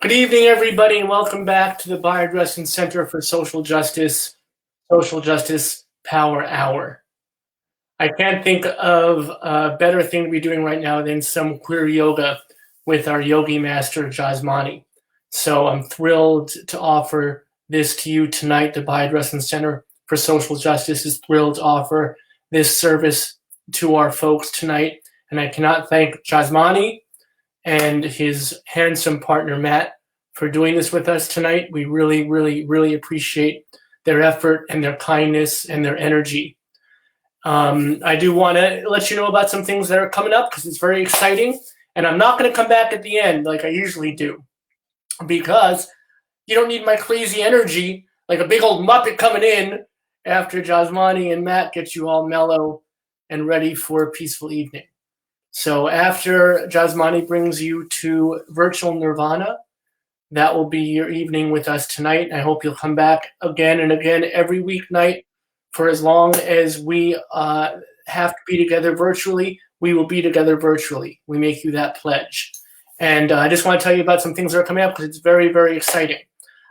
Good evening, everybody, and welcome back to the Biodressing Center for Social Justice Power Hour. I can't think of a better thing to be doing right now than some queer yoga with our Yoga Master Jhasmany. So I'm thrilled to offer this to you tonight. The Biodressing Center for Social Justice is thrilled to offer this service to our folks tonight, and I cannot thank Jhasmany and his handsome partner, Matt, for doing this with us tonight. We really, really, really appreciate their effort and their kindness and their energy. I do want to let you know about some things that are coming up because it's very exciting. And I'm not going to come back at the end like I usually do because you don't need my crazy energy like a big old Muppet coming in after Jhasmany and Matt get you all mellow and ready for a peaceful evening. So after Jhasmany brings you to virtual nirvana, that will be your evening with us tonight. I hope you'll come back again and again every weeknight for as long as we have to be together virtually. We will be together virtually. We make you that pledge. And I just want to tell you about some things that are coming up because it's very, very exciting.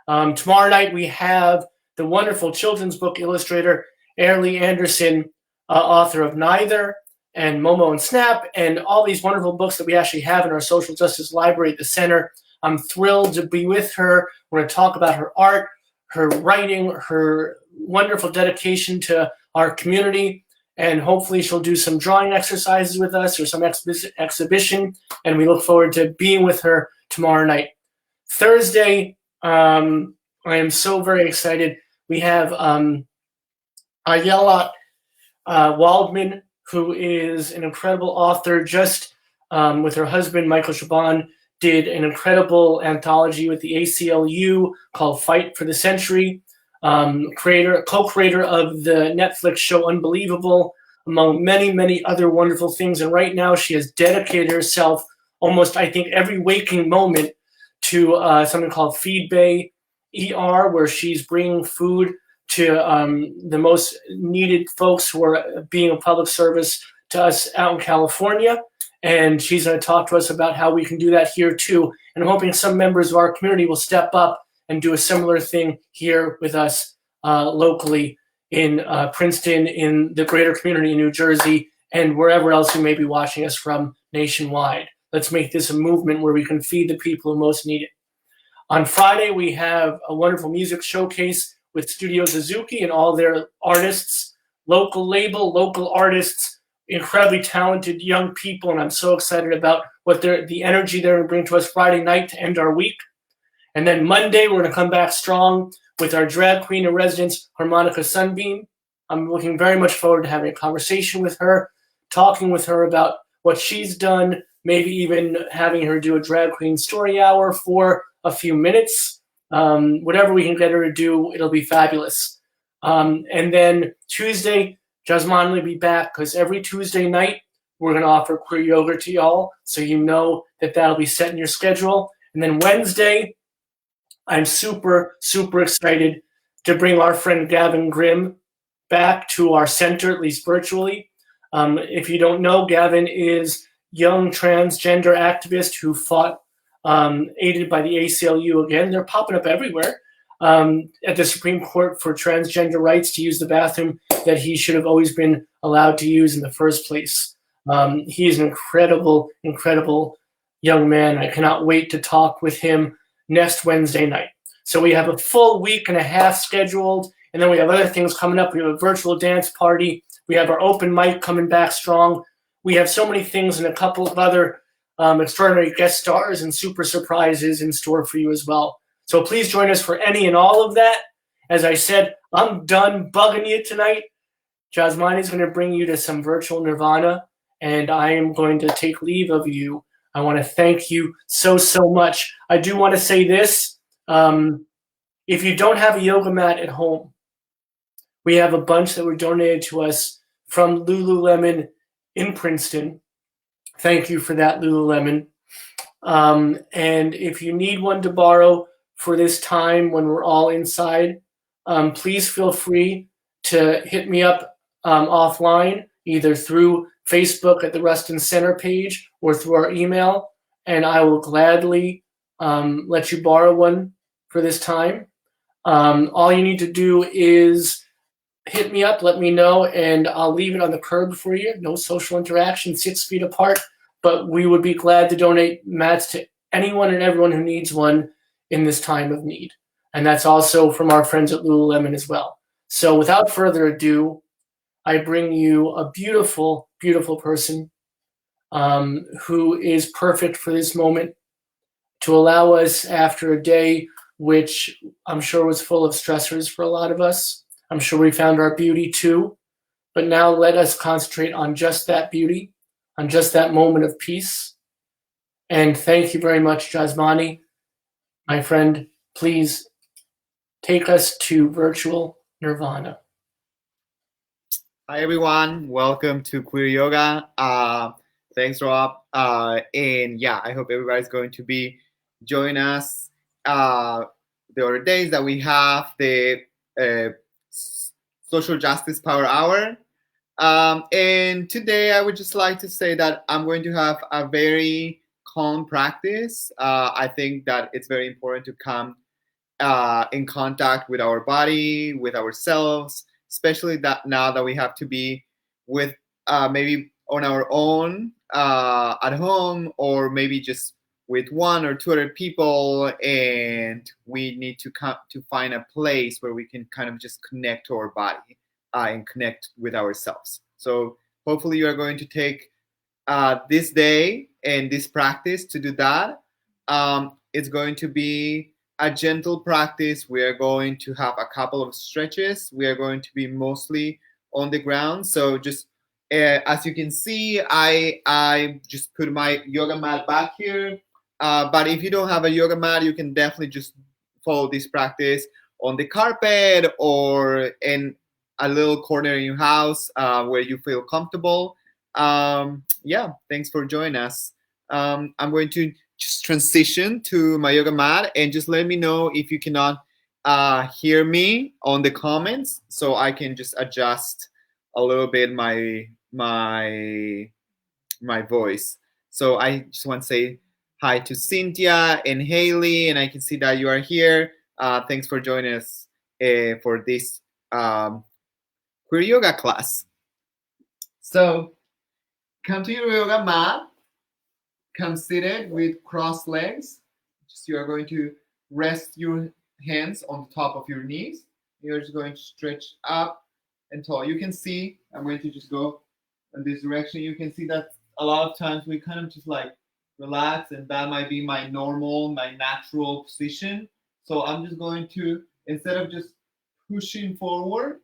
Tomorrow night we have the wonderful children's book illustrator, Airlie Anderson, author of Neither, and Momo and Snap, and all these wonderful books that we actually have in our social justice library at the center. I'm thrilled to be with her. We're going to talk about her art, her writing, her wonderful dedication to our community, and hopefully she'll do some drawing exercises with us or some exhibition, and we look forward to being with her tomorrow night. Thursday, I am so very excited. We have Ayala Waldman, who is an incredible author, just with her husband, Michael Chabon, did an incredible anthology with the ACLU called Fight for the Century, co-creator of the Netflix show Unbelievable, among many, many other wonderful things. And right now she has dedicated herself almost, I think, every waking moment to something called Feed Bay ER, where she's bringing food to the most needed folks who are being a public service to us out in California. And she's going to talk to us about how we can do that here too. And I'm hoping some members of our community will step up and do a similar thing here with us locally in Princeton, in the greater community in New Jersey, and wherever else you may be watching us from nationwide. Let's make this a movement where we can feed the people who most need it. On Friday, we have a wonderful music showcase with Studio Suzuki and all their artists, local label, local artists, incredibly talented young people, and I'm so excited about what the energy they're going to bring to us Friday night to end our week. And then Monday, we're going to come back strong with our drag queen in residence, Harmonica Sunbeam. I'm looking very much forward to having a conversation with her, talking with her about what she's done, maybe even having her do a drag queen story hour for a few minutes. Whatever we can get her to do, it'll be fabulous. And then Tuesday, Jhasmany will be back because every Tuesday night we're going to offer queer yoga to y'all, so you know that that'll be set in your schedule. And then Wednesday, I'm super, super excited to bring our friend Gavin Grimm back to our center, at least virtually. If you don't know, Gavin is young transgender activist who fought, aided by the ACLU again. They're popping up everywhere. At the Supreme Court for transgender rights to use the bathroom that he should have always been allowed to use in the first place. He is an incredible, incredible young man. I cannot wait to talk with him next Wednesday night. So we have a full week and a half scheduled, and then we have other things coming up. We have a virtual dance party. We have our open mic coming back strong. We have so many things and a couple of other extraordinary guest stars and super surprises in store for you as well. So please join us for any and all of that. As I said, I'm done bugging you tonight. Jhasmany is going to bring you to some virtual nirvana, and I am going to take leave of you. I want to thank you so, so much. I do want to say this. If you don't have a yoga mat at home, we have a bunch that were donated to us from Lululemon in Princeton. Thank you for that, Lululemon. And if you need one to borrow for this time when we're all inside, please feel free to hit me up offline, either through Facebook at the Rustin Center page or through our email, and I will gladly let you borrow one for this time. All you need to do is hit me up, let me know, and I'll leave it on the curb for you. No social interaction, 6 feet apart. But we would be glad to donate mats to anyone and everyone who needs one in this time of need. And that's also from our friends at Lululemon as well. So without further ado, I bring you a beautiful, beautiful person who is perfect for this moment to allow us after a day which I'm sure was full of stressors for a lot of us. I'm sure we found our beauty too. But now let us concentrate on just that beauty, on just that moment of peace. And thank you very much, Jhasmany. My friend, please take us to virtual nirvana. Hi everyone, welcome to Queer Yoga. Thanks, Rob. And yeah, I hope everybody's going to be joining us the other days that we have the uh, Social Justice Power Hour. And today I would just like to say that I'm going to have a very calm practice. I think that it's very important to come in contact with our body, with ourselves, especially that now that we have to be with maybe on our own at home, or maybe just with one or two other people, and we need to come to find a place where we can kind of just connect to our body and connect with ourselves. So hopefully you are going to take this day and this practice to do that. It's going to be a gentle practice. We are going to have a couple of stretches. We are going to be mostly on the ground. So just as you can see, I just put my yoga mat back here. But if you don't have a yoga mat, you can definitely just follow this practice on the carpet or in a little corner in your house where you feel comfortable. Yeah, thanks for joining us. I'm going to just transition to my yoga mat and just let me know if you cannot hear me on the comments, so I can just adjust a little bit my voice. So I just want to say hi to Cynthia and Haley, and I can see that you are here. Thanks for joining us for this queer yoga class. So come to your yoga mat. Come seated with crossed legs. Just you are going to rest your hands on the top of your knees. You're just going to stretch up and tall. You can see, I'm going to just go in this direction. You can see that a lot of times we kind of just like relax, and that might be my normal, my natural position. So I'm just going to, instead of just pushing forward,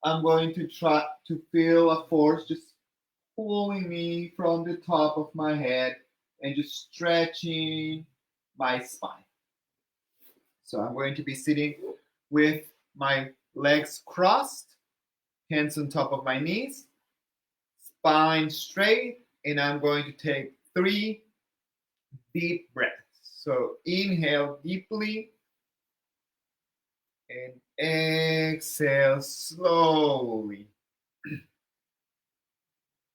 I'm going to try to feel a force just pulling me from the top of my head and just stretching my spine. So I'm going to be sitting with my legs crossed, hands on top of my knees, spine straight, and I'm going to take 3 deep breaths. So inhale deeply and exhale slowly.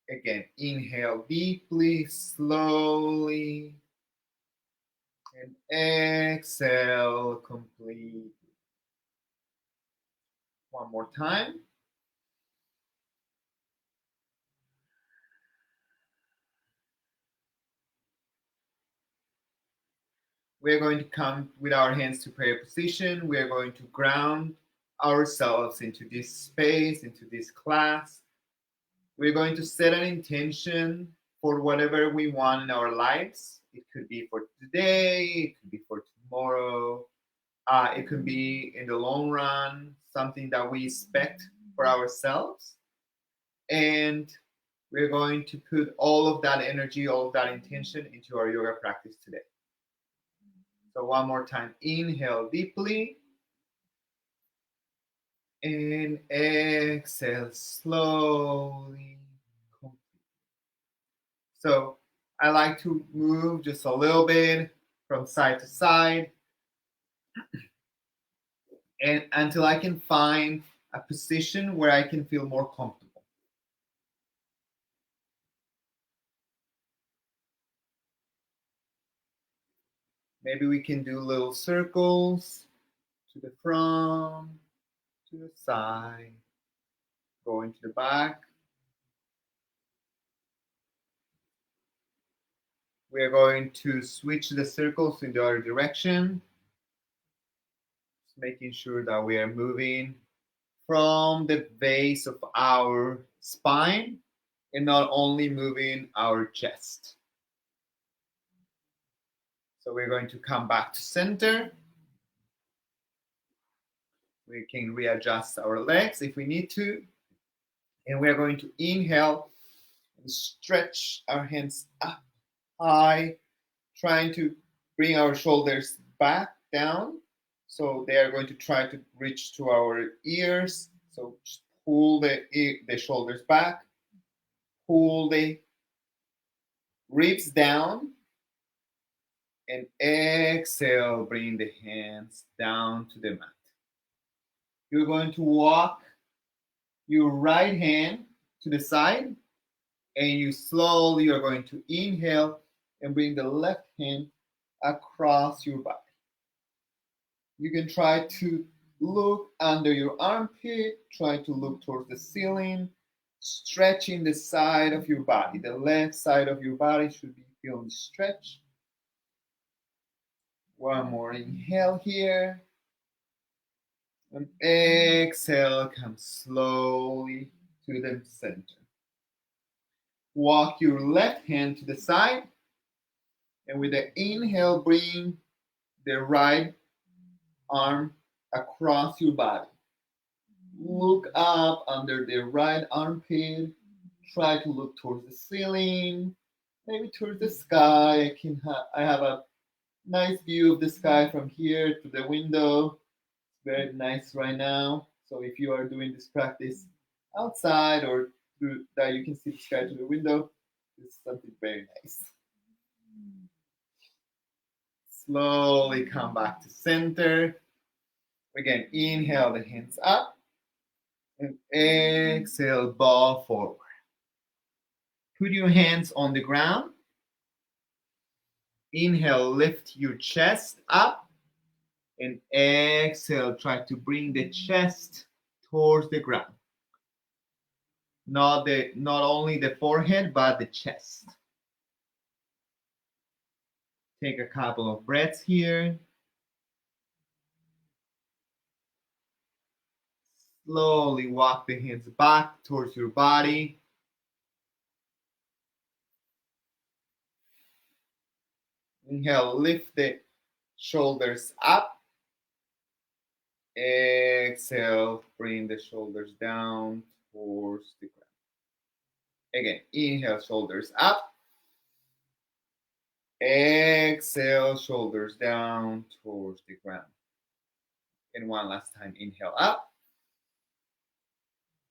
Again, inhale deeply, slowly, and exhale completely. One more time. We're going to come with our hands to prayer position. We're going to ground ourselves into this space, into this class. We're going to set an intention for whatever we want in our lives. It could be for today, it could be for tomorrow, it could be in the long run, something that we expect for ourselves. And we're going to put all of that energy, all of that intention into our yoga practice today. So one more time, inhale deeply and exhale slowly. So I like to move just a little bit from side to side, and until I can find a position where I can feel more comfortable. Maybe we can do little circles to the front, to the side, going to the back. We are going to switch the circles in the other direction, making sure that we are moving from the base of our spine and not only moving our chest. So we're going to come back to center. We can readjust our legs if we need to. And we're going to inhale and stretch our hands up high, trying to bring our shoulders back down. So they are going to try to reach to our ears. So just pull the shoulders back, pull the ribs down, and exhale, bring the hands down to the mat. You're going to walk your right hand to the side, and you slowly are going to inhale and bring the left hand across your body. You can try to look under your armpit, try to look towards the ceiling, stretching the side of your body. The left side of your body should be feeling stretched. One more inhale here. And exhale, come slowly to the center. Walk your left hand to the side. And with the inhale, bring the right arm across your body. Look up under the right armpit. Try to look towards the ceiling, maybe towards the sky. I have a nice view of the sky from here to the window. It's very nice right now. So if you are doing this practice outside or through that you can see the sky to the window, it's something very nice. Slowly come back to center. Again, inhale the hands up and exhale, bow forward. Put your hands on the ground. Inhale, lift your chest up. And exhale, try to bring the chest towards the ground. Not only the forehead, but the chest. Take a couple of breaths here. Slowly walk the hands back towards your body. Inhale, lift the shoulders up. Exhale, bring the shoulders down towards the ground. Again, inhale, shoulders up. Exhale, shoulders down towards the ground. And one last time, inhale up.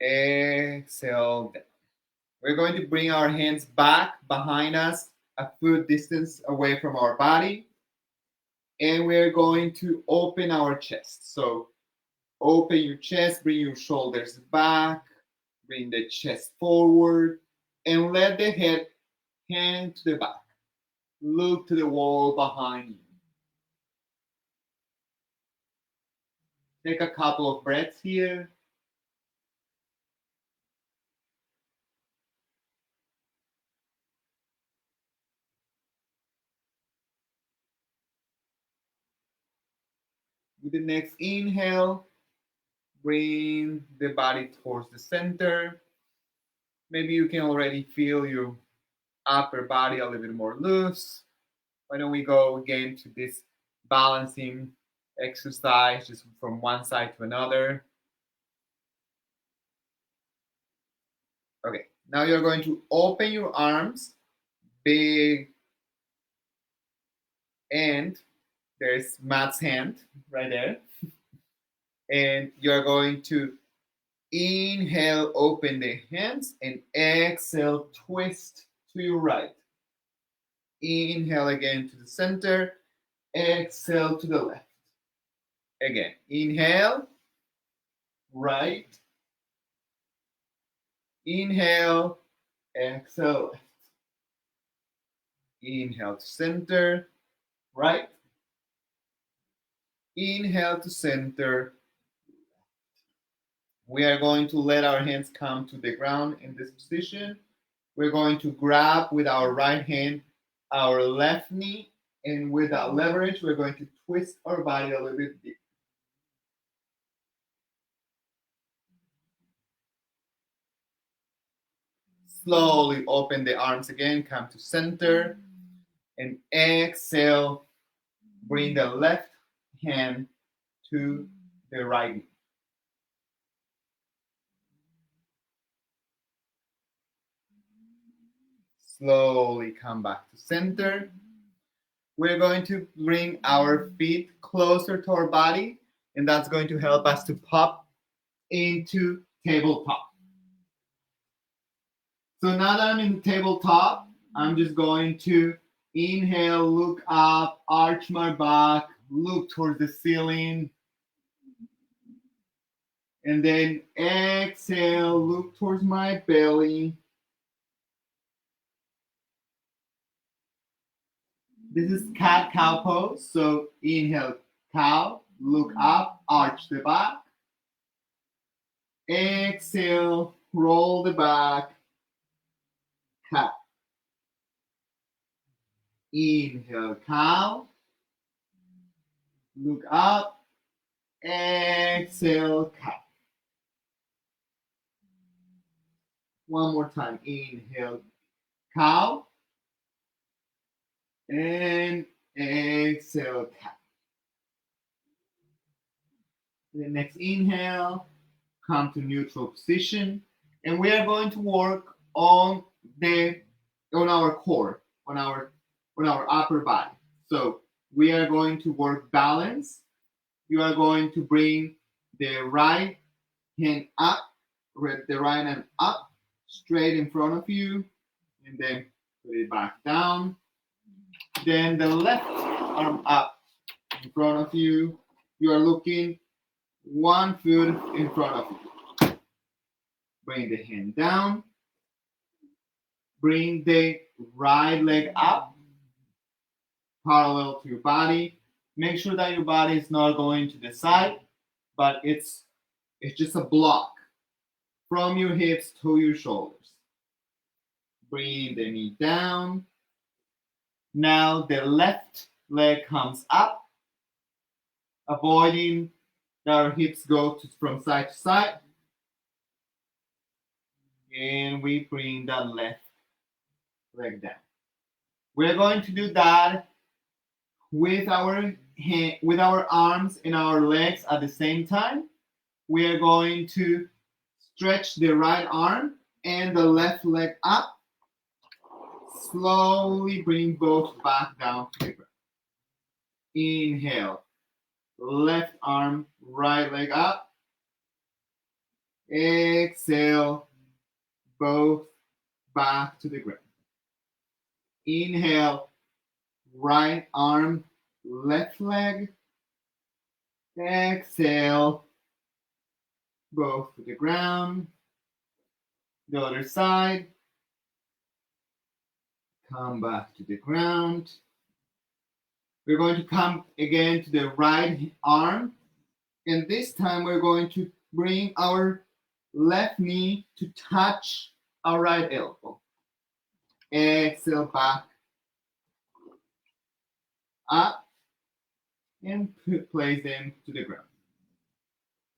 Exhale down. We're going to bring our hands back behind us, a foot distance away from our body. And we're going to open our chest. So open your chest, bring your shoulders back, bring the chest forward, and let the head hang to the back. Look to the wall behind you. Take a couple of breaths here. With the next inhale, bring the body towards the center. Maybe you can already feel your upper body a little bit more loose. Why don't we go again to this balancing exercise, just from one side to another. Okay, now you're going to open your arms big, and there's Matt's hand right there. And you're going to inhale, open the hands, and exhale, twist to your right. Inhale again to the center, exhale to the left. Again, inhale, right. Inhale, exhale, left. Inhale to center, right. Inhale to center. We are going to let our hands come to the ground in this position. We're going to grab with our right hand our left knee, and with that leverage, we're going to twist our body a little bit deep. Slowly open the arms again, come to center, and exhale. Bring the left hand to the right knee. Slowly come back to center. We're going to bring our feet closer to our body, and that's going to help us to pop into tabletop. So now that I'm in tabletop, I'm just going to inhale, look up, arch my back, look towards the ceiling, and then exhale, look towards my belly. This is cat-cow pose. So inhale, cow, look up, arch the back. Exhale, roll the back, cat. Inhale, cow, look up, exhale, cat. One more time. Inhale, cow, and exhale, cat. The next inhale, come to neutral position, and we are going to work on our core, on our upper body. So we are going to work balance. You are going to bring the right hand up, the right hand up, straight in front of you, and then put it back down. Then the left arm up in front of you. You are looking one foot in front of you. Bring the hand down. Bring the right leg up, parallel to your body. Make sure that your body is not going to the side, but it's just a block from your hips to your shoulders. Bring the knee down. Now the left leg comes up, avoiding that our hips go from side to side. And we bring that left leg down. We're going to do that with our arms and our legs at the same time. We are going to stretch the right arm and the left leg up. Slowly bring both back down to the ground. Inhale, left arm, right leg up. Exhale, both back to the ground. Inhale, right arm, left leg. Exhale, both to the ground. The other side. Come back to the ground. We're going to come again to the right arm. And this time we're going to bring our left knee to touch our right elbow. Exhale, back, up, and place them to the ground.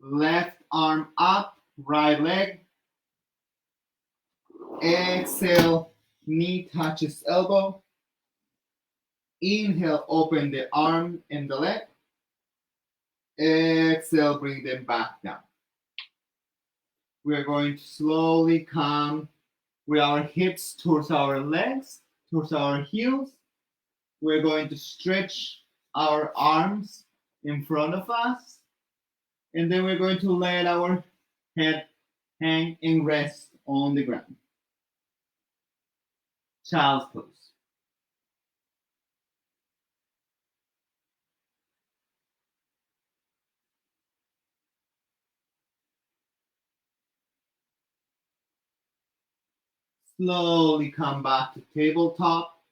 Left arm up, right leg. Exhale, knee touches elbow. Inhale, open the arm and the leg. Exhale, bring them back down. We are going to slowly come with our hips towards our legs, towards our heels. We're going to stretch our arms in front of us. And then we're going to let our head hang and rest on the ground. Child's pose. Slowly come back to tabletop.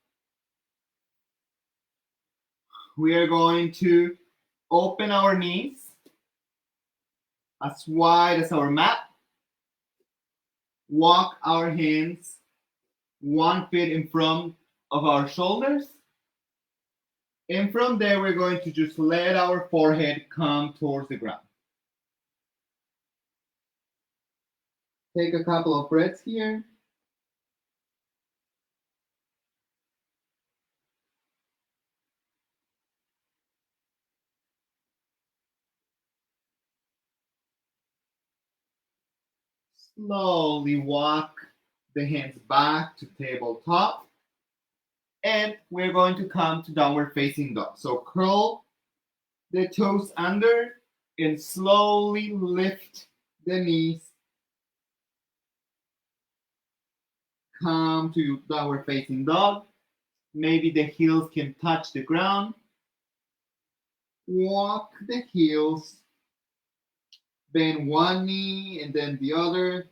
We are going to Open our knees as wide as our mat. Walk our hands 1 foot in front of our shoulders. And from there, we're going to just let our forehead come towards the ground. Take a couple of breaths here. Slowly walk the hands back to tabletop. And we're going to come to downward facing dog. So curl the toes under and slowly lift the knees. Come to downward facing dog. Maybe the heels can touch the ground. Walk the heels. Bend one knee and then the other.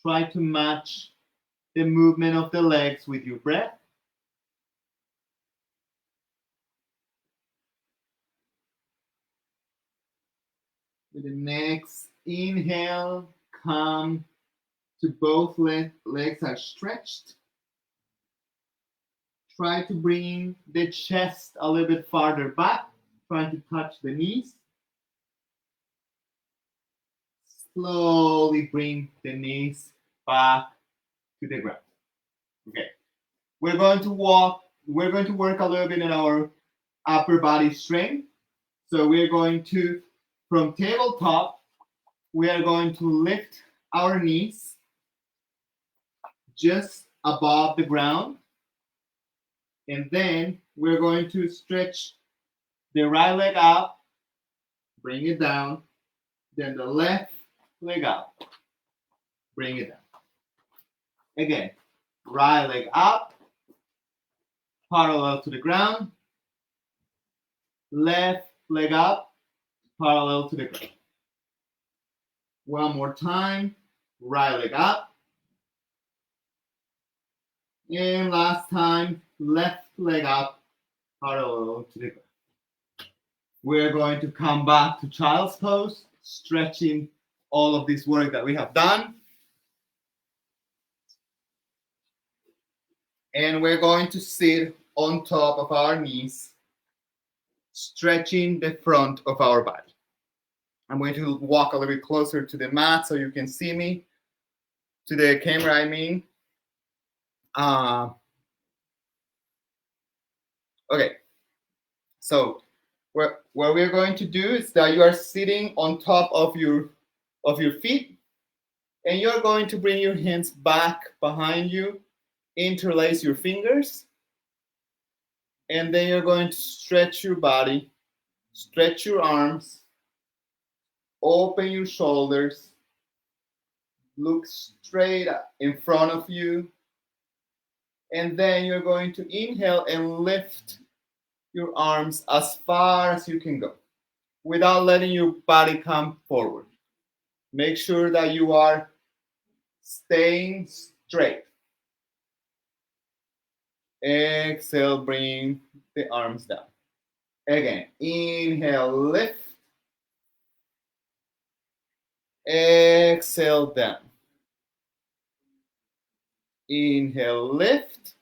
Try to match the movement of the legs with your breath. With the next inhale, come to both legs are stretched. Try to bring the chest a little bit farther back, trying to touch the knees. Slowly bring the knees back to the ground. Okay. We're going to work a little bit in our upper body strength. So we're going to, from tabletop, we are going to lift our knees just above the ground. And then we're going to stretch the right leg up, bring it down, then the left leg up, bring it down. Again, right leg up, parallel to the ground, left leg up, parallel to the ground. One more time, right leg up. And last time, left leg up, parallel to the ground. We're going to come back to child's pose, stretching all of this work that we have done. And we're going to sit on top of our knees, stretching the front of our body. I'm going to walk a little bit closer to the mat so you can see me, to the camera, I mean. Okay, so what we're going to do is that you are sitting on top of your feet, and you're going to bring your hands back behind you, interlace your fingers, and then you're going to stretch your body, stretch your arms, open your shoulders, look straight in front of you, and then you're going to inhale and lift your arms as far as you can go without letting your body come forward. Make sure that you are staying straight. Exhale, bring the arms down. Again, inhale, lift. Exhale, down. Inhale, lift.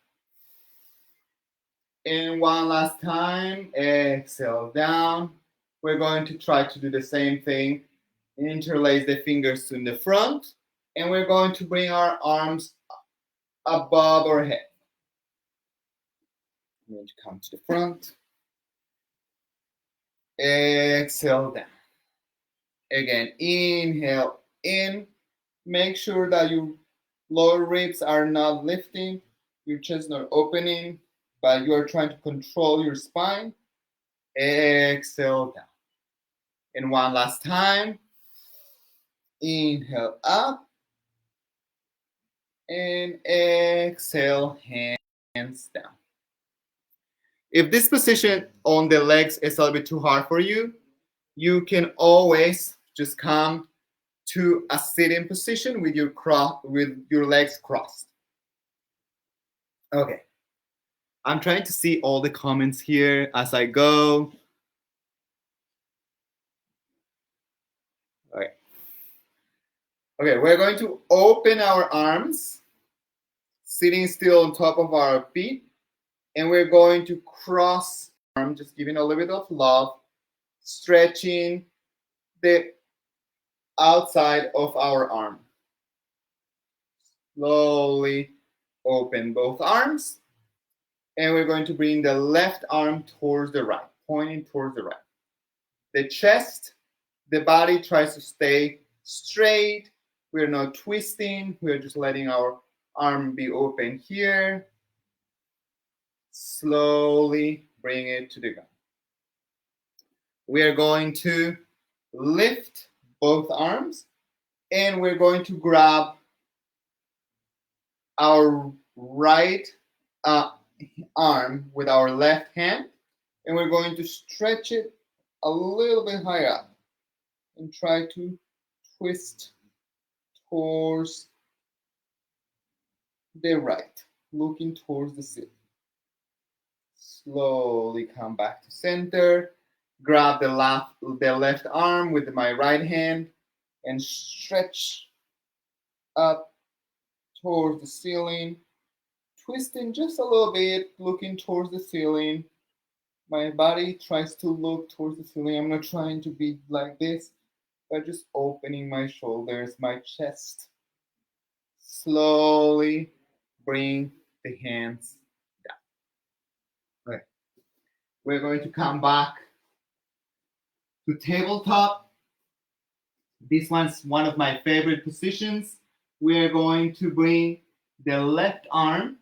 And one last time, exhale, down. We're going to try to do the same thing. Interlace the fingers in the front. And we're going to bring our arms above our head. I'm going to come to the front. Exhale, down. Again, inhale, in. Make sure that your lower ribs are not lifting, your chest not opening, but you are trying to control your spine. Exhale, down. And one last time. Inhale, up. And exhale, hands down. If this position on the legs is a little bit too hard for you, you can always just come to a sitting position with your legs crossed. Okay. I'm trying to see all the comments here as I go. Okay, we're going to open our arms, sitting still on top of our feet, and we're going to cross arm, just giving a little bit of love, stretching the outside of our arm. Slowly open both arms, and we're going to bring the left arm towards the right, pointing towards the right. The chest, the body tries to stay straight. We're not twisting. We're just letting our arm be open here. Slowly bring it to the ground. We are going to lift both arms, and we're going to grab our right arm with our left hand, and we're going to stretch it a little bit higher up and try to twist towards the right, looking towards the ceiling. Slowly come back to center. Grab the left arm with my right hand and stretch up towards the ceiling, twisting just a little bit, looking towards the ceiling. My body tries to look towards the ceiling. I'm not trying to be like this, but just opening my shoulders, my chest. Slowly bring the hands down. Okay. We're going to come back to tabletop. This one's one of my favorite positions. We're going to bring the left arm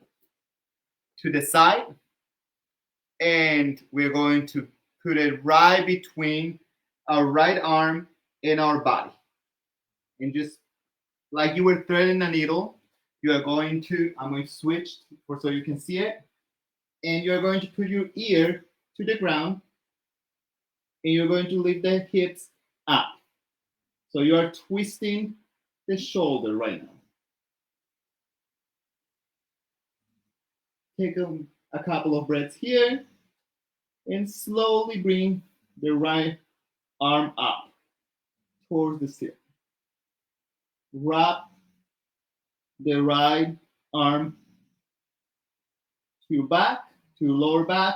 to the side, and we're going to put it right between our right arm and our body. And just like you were threading a needle, I'm going to switch so you can see it. And you're going to put your ear to the ground, and you're going to lift the hips up. So you are twisting the shoulder right now. Take a couple of breaths here, and slowly bring the right arm up towards the ceiling. Wrap the right arm to your back, to your lower back.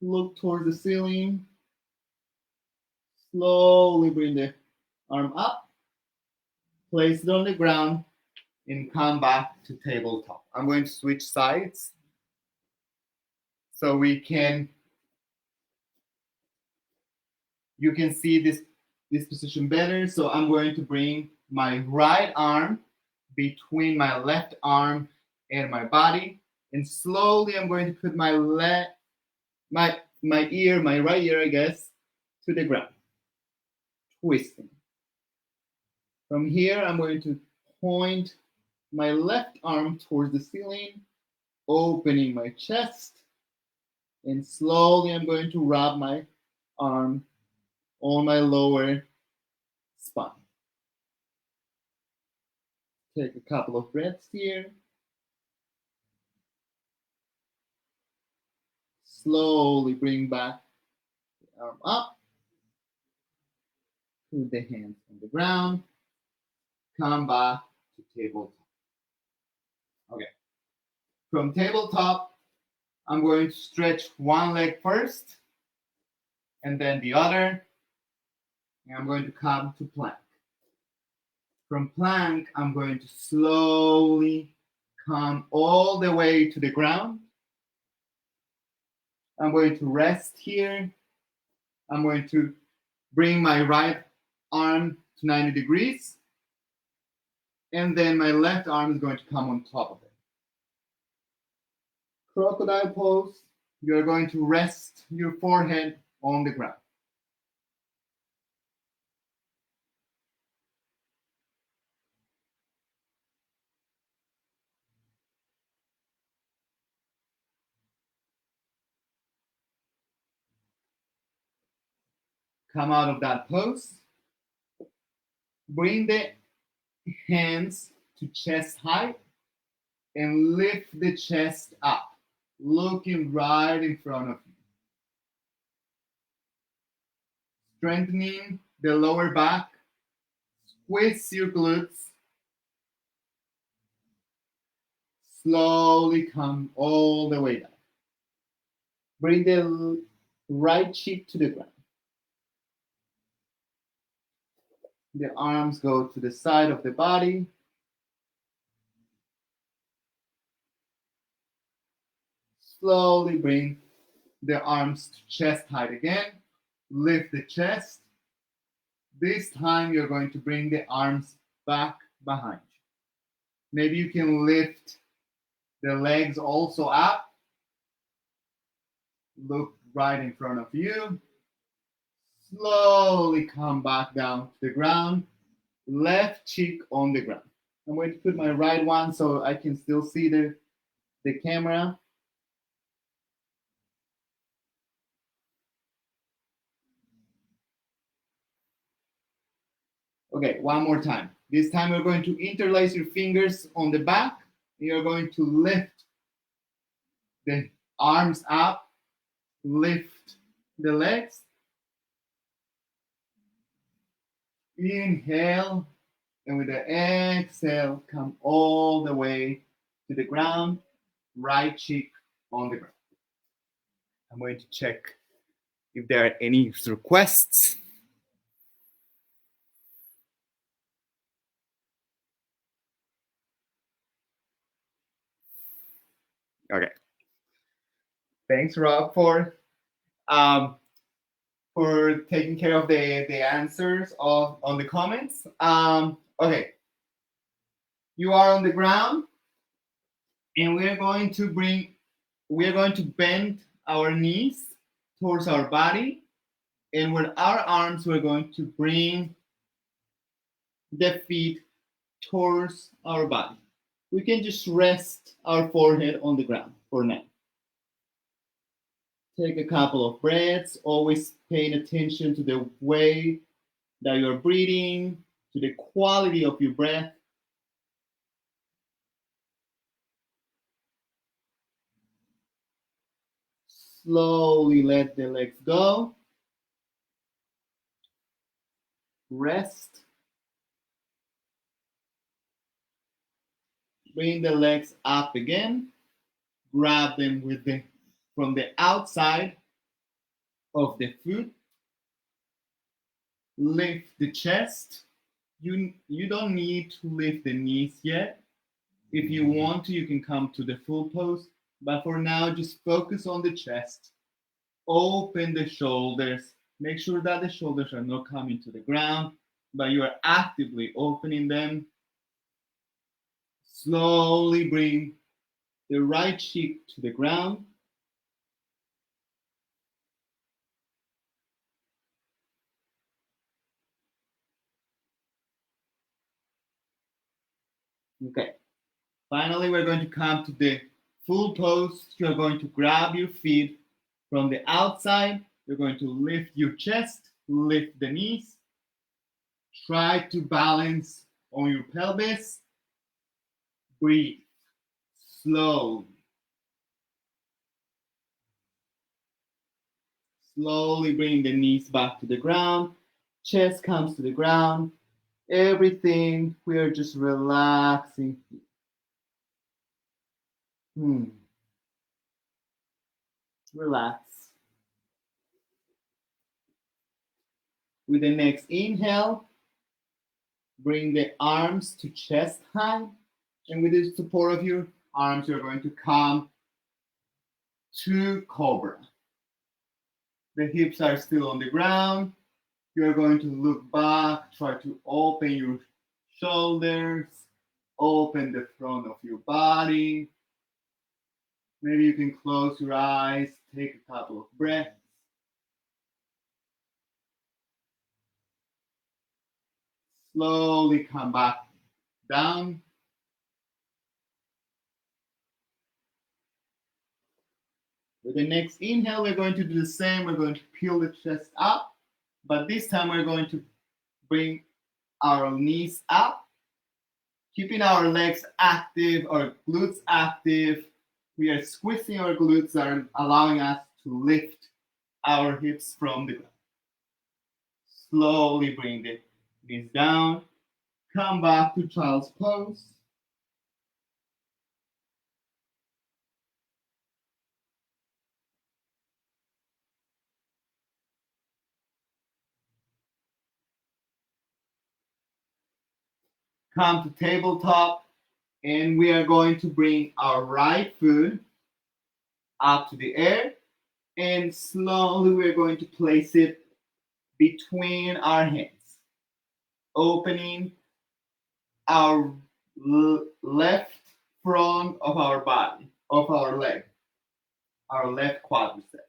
Look towards the ceiling. Slowly bring the arm up. Place it on the ground and come back to tabletop. I'm going to switch sides so you can see this position better. So I'm going to bring my right arm between my left arm and my body, and slowly I'm going to put my right ear, I guess, to the ground, twisting. From here, I'm going to point my left arm towards the ceiling, opening my chest, and slowly I'm going to wrap my arm on my lower spine. Take a couple of breaths here. Slowly bring back the arm up. Put the hands on the ground. Come back to tabletop. Okay. From tabletop, I'm going to stretch one leg first, and then the other. And I'm going to come to plank. From plank, I'm going to slowly come all the way to the ground. I'm going to rest here. I'm going to bring my right arm to 90 degrees. And then my left arm is going to come on top of it. Crocodile pose. You're going to rest your forehead on the ground. Come out of that pose. Bring the hands to chest height and lift the chest up, looking right in front of you. Strengthening the lower back, Squeeze your glutes. Slowly come all the way down. Bring the right cheek to the ground. The arms go to the side of the body. Slowly bring the arms to chest height again. Lift the chest. This time you're going to bring the arms back behind you. Maybe you can lift the legs also up. Look right in front of you. Slowly come back down to the ground. Left cheek on the ground. I'm going to put my right one so I can still see the camera. Okay, one more time. This time you're going to interlace your fingers on the back. You're going to lift the arms up, lift the legs. Inhale, and with the exhale, come all the way to the ground, right cheek on the ground. I'm going to check if there are any requests. Okay. Thanks, Rob, for taking care of the answers on the comments. Okay. You are on the ground, and we're going to bend our knees towards our body, and with our arms, we're going to bring the feet towards our body. We can just rest our forehead on the ground for now. Take a couple of breaths, always paying attention to the way that you're breathing, to the quality of your breath. Slowly let the legs go. Rest. Bring the legs up again. Grab them from the outside of the foot. Lift the chest. You don't need to lift the knees yet. If you want to, you can come to the full pose. But for now, just focus on the chest. Open the shoulders. Make sure that the shoulders are not coming to the ground, but you are actively opening them. Slowly bring the right cheek to the ground. Okay. Finally, we're going to come to the full pose. You're going to grab your feet from the outside. You're going to lift your chest, lift the knees. Try to balance on your pelvis. Breathe slowly. Slowly bring the knees back to the ground. Chest comes to the ground. Everything, we are just relaxing. Relax. With the next inhale, bring the arms to chest height. And with the support of your arms, you're going to come to cobra. The hips are still on the ground. You're going to look back, try to open your shoulders, open the front of your body. Maybe you can close your eyes, take a couple of breaths. Slowly come back down. With the next inhale, we're going to do the same. We're going to peel the chest up, but this time we're going to bring our knees up, keeping our legs active, our glutes active. We are squeezing our glutes that are allowing us to lift our hips from the ground. Slowly bring the knees down. Come back to child's pose. Come to tabletop, and we are going to bring our right foot up to the air, and slowly we're going to place it between our hands, opening our left front of our body, of our leg, our left quadricep.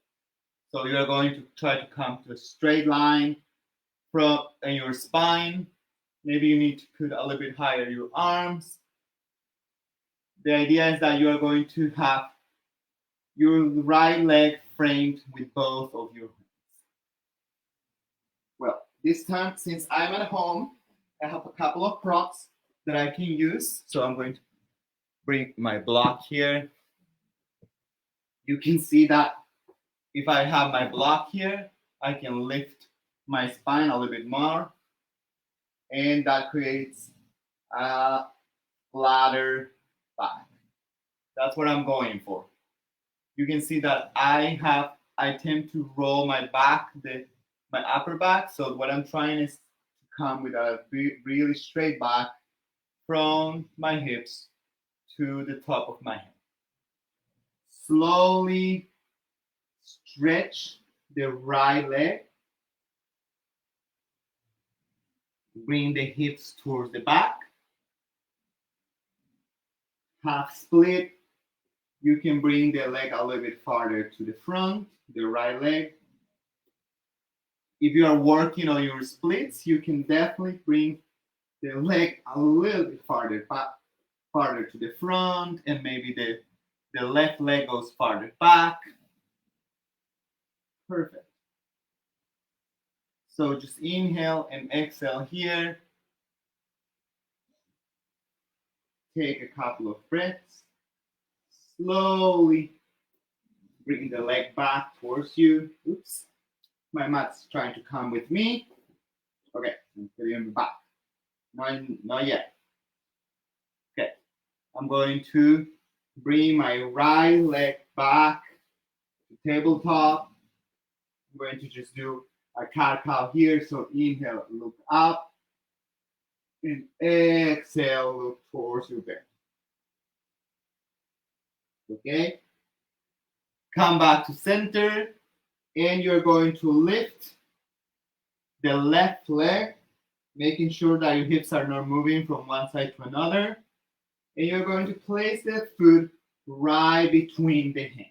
So you are going to try to come to a straight line from your spine. Maybe you need to put a little bit higher your arms. The idea is that you are going to have your right leg framed with both of your hands. Well, this time, since I'm at home, I have a couple of props that I can use. So I'm going to bring my block here. You can see that if I have my block here, I can lift my spine a little bit more, and that creates a flatter back. That's what I'm going for. You can see that I tend to roll my back, my upper back. So what I'm trying is to come with a really straight back from my hips to the top of my head. Slowly stretch the right leg. Bring the hips towards the back. Half split. You can bring the leg a little bit farther to the front, the right leg. If you are working on your splits, you can definitely bring the leg a little bit farther back, farther to the front, and maybe the left leg goes farther back. Perfect. So just inhale and exhale here. Take a couple of breaths. Slowly bring the leg back towards you. Oops. My mat's trying to come with me. Okay, I'm putting it back. Not yet. Okay, I'm going to bring my right leg back to tabletop. I'm going to just do a cat cow here. So inhale, look up, and exhale, look towards your belly. Okay, come back to center, and you're going to lift the left leg, making sure that your hips are not moving from one side to another. And you're going to place the foot right between the hands.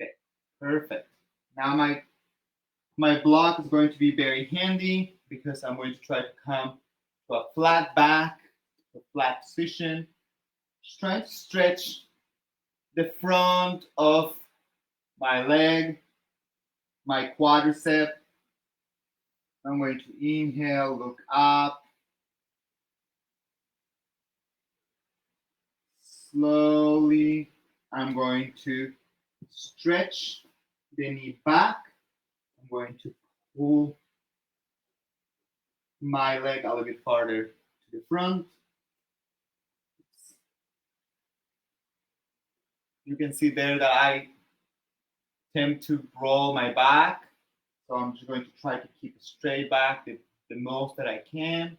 Okay, perfect. Now my block is going to be very handy because I'm going to try to come to a flat back, a flat position. Just trying to stretch the front of my leg, my quadricep. I'm going to inhale, look up. Slowly, I'm going to stretch the knee back. I'm going to pull my leg a little bit farther to the front. You can see there that I tend to roll my back. So I'm just going to try to keep a straight back the most that I can.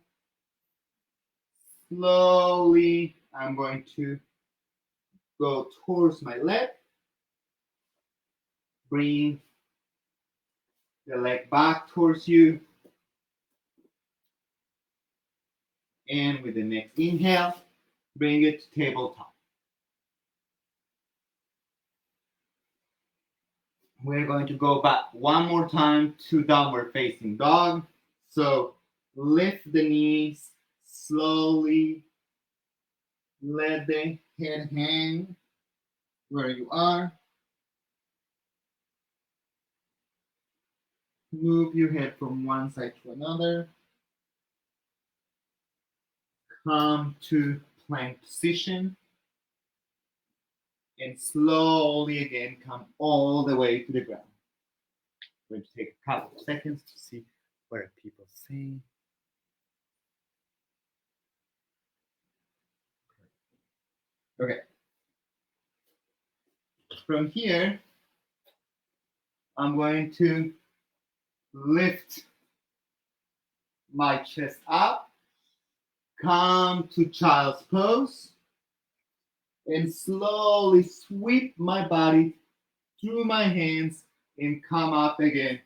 Slowly, I'm going to go towards my leg. Bring the leg back towards you. And with the next inhale, bring it to tabletop. We're going to go back one more time to downward facing dog. So lift the knees slowly. Let the head hang where you are. Move your head from one side to another. Come to plank position. And slowly again come all the way to the ground. I'm going to take a couple of seconds to see what are people saying. Okay. From here, I'm going to lift my chest up, come to child's pose, and slowly sweep my body through my hands and come up again.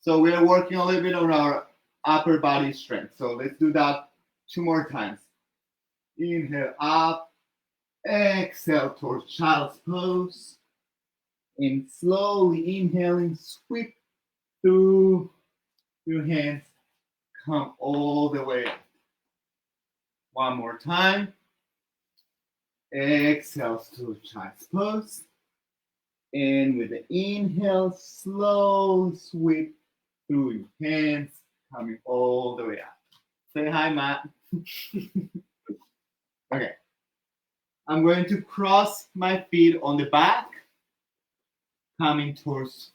So we're working a little bit on our upper body strength. So let's do that 2 more times. Inhale up, exhale towards child's pose, and slowly inhaling, sweep through your hands, come all the way up. 1 more time. Exhale to child's pose. And with the inhale, slow sweep through your hands, coming all the way up. Say hi, Matt. Okay. I'm going to cross my feet on the back, coming towards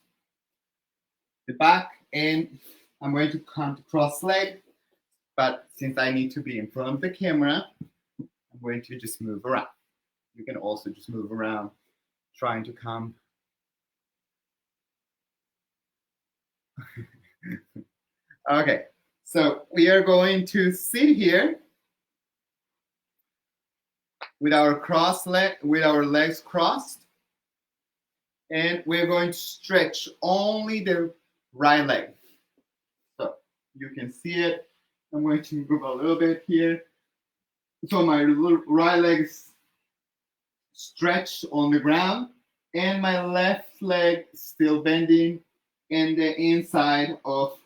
the back, and I'm going to come to cross leg. But since I need to be in front of the camera, I'm going to just move around. You can also just move around, trying to come. Okay, so we are going to sit here with our legs crossed, and we're going to stretch only the right leg. So you can see it. I'm going to move a little bit here. So my right leg is stretched on the ground, and my left leg still bending in the inside of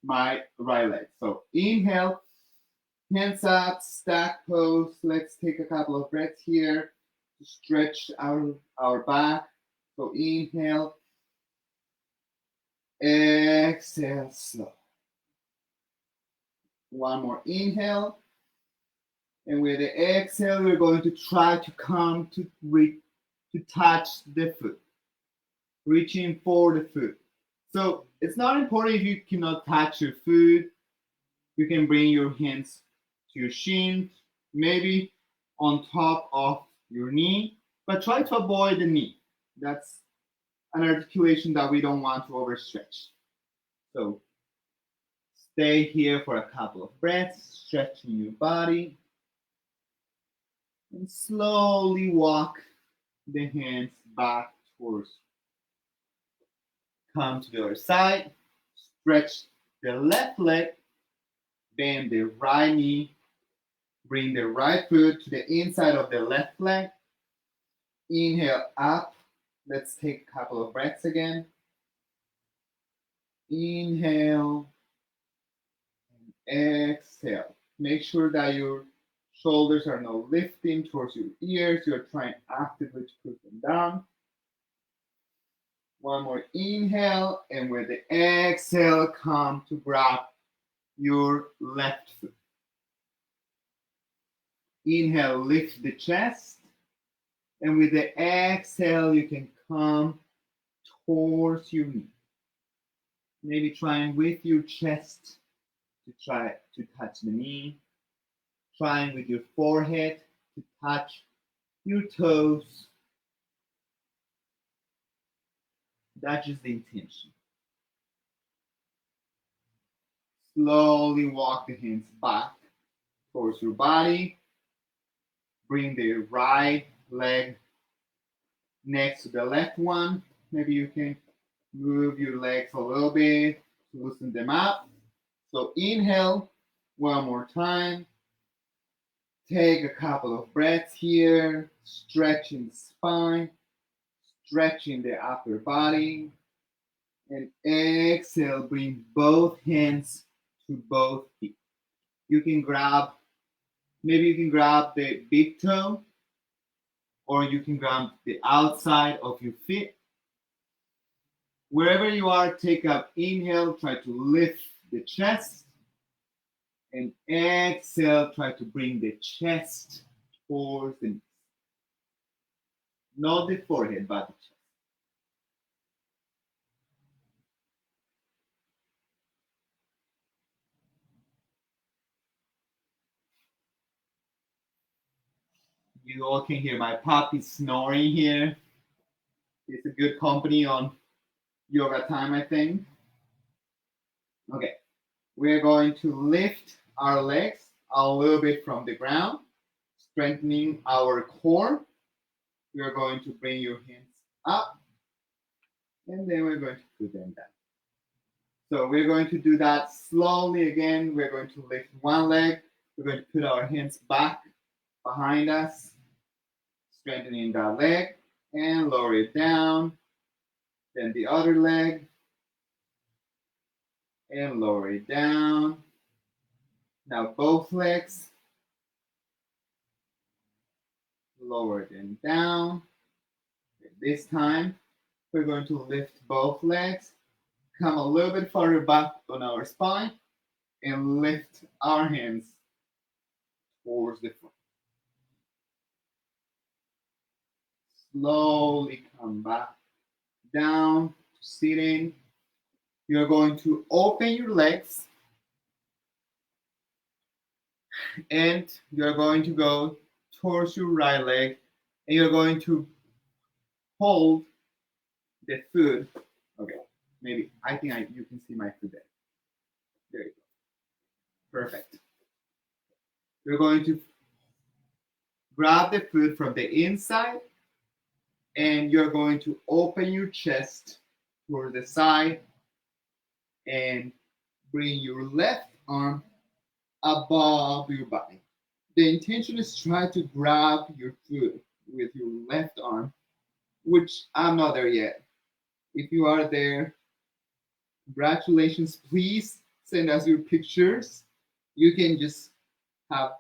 my right leg. So inhale, hands up, stack pose. Let's take a couple of breaths here to stretch our back. So inhale, exhale, slow. 1 more inhale. And with the exhale, we're going to try to come to touch the foot, reaching for the foot. So it's not important if you cannot touch your foot. You can bring your hands to your shins, maybe on top of your knee, but try to avoid the knee. That's an articulation that we don't want to overstretch. So stay here for a couple of breaths, stretching your body, and slowly walk the hands back towards you. Come to the other side, stretch the left leg, bend the right knee, bring the right foot to the inside of the left leg. Inhale up. Let's take a couple of breaths again. Inhale and exhale. Make sure that your shoulders are not lifting towards your ears. You're trying actively to put them down. 1 more inhale, and with the exhale, come to grab your left foot. Inhale, lift the chest, and with the exhale, you can come towards your knee. Maybe trying with your chest to try to touch the knee. Trying with your forehead to touch your toes. That's just the intention. Slowly walk the hands back towards your body. Bring the right leg next to the left one. Maybe you can move your legs a little bit to loosen them up. So inhale 1 more time. Take a couple of breaths here, stretching the spine, stretching the upper body. And exhale, bring both hands to both feet. You can grab the big toe, or you can grab the outside of your feet. Wherever you are, take an inhale, try to lift the chest. And exhale, try to bring the chest towards the knees. Not the forehead, but the chest. You all can hear my puppy snoring here. It's a good company on yoga time, I think. Okay, we're going to lift our legs a little bit from the ground, strengthening our core. We're going to bring your hands up, and then we're going to put them down. So we're going to do that slowly again. We're going to lift one leg. We're going to put our hands back behind us, strengthening that leg, and lower it down. Then the other leg, and lower it down. Now both legs, lower them down. This time, we're going to lift both legs, come a little bit farther back on our spine, and lift our hands towards the front. Slowly come back down to sitting. You're going to open your legs, and you're going to go towards your right leg, and you're going to hold the foot. Okay, maybe I think you can see my foot there. There you go. Perfect. You're going to grab the foot from the inside, and you're going to open your chest toward the side and bring your left arm above your body. The intention is try to grab your foot with your left arm, which I'm not there yet. If you are there, congratulations. Please send us your pictures. You can just have